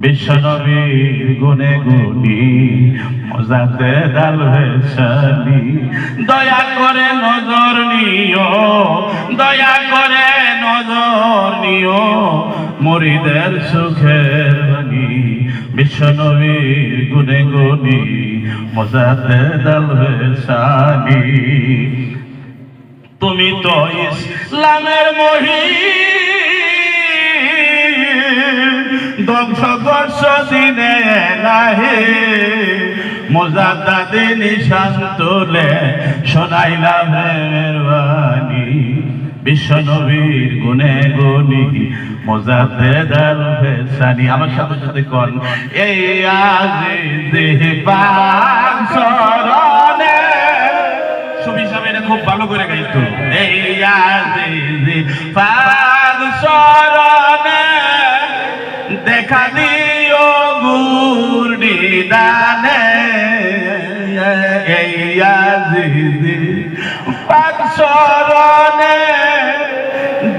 বিশ্বনবীর গুণে গুণী মজাতে ডাল ভেসালি দয়া করে নজর নিও, দয়া করে নজর নিও মুরিদের সুখের বাণী। বিশ্বনবীর গুণে গুণী মজাতে ডাল ভেসালি। তুমি তো ইসলামের ধ্বংস করছ দিনে লাহে, মোজাদ্দাদে নিশান তোলে শোনাইলাম প্রেমের বাণী। বিশ্বনবীর গুণে গুণী মোজাদ্দে দাল ভেসানি। আমার সাথে সাথে কোন এই আজিজে পাক শরণে, সুবি সাহেব এটা খুব ভালো করে গাইতো। এই আজিজে পাক শরণে দেখা দিও গুর নিদানে, এই আজিজে পাক শরণে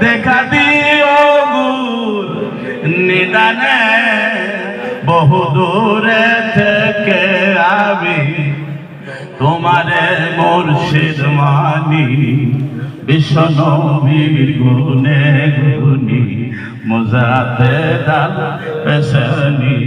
দেখা দিও গুর নিদানে। বহু দূরে থেকে আমি তোমারে মুর্শিদ মানি। বিশ্বনবীর গুণে গুণী মোজাদ্দে দাল ভেসালি।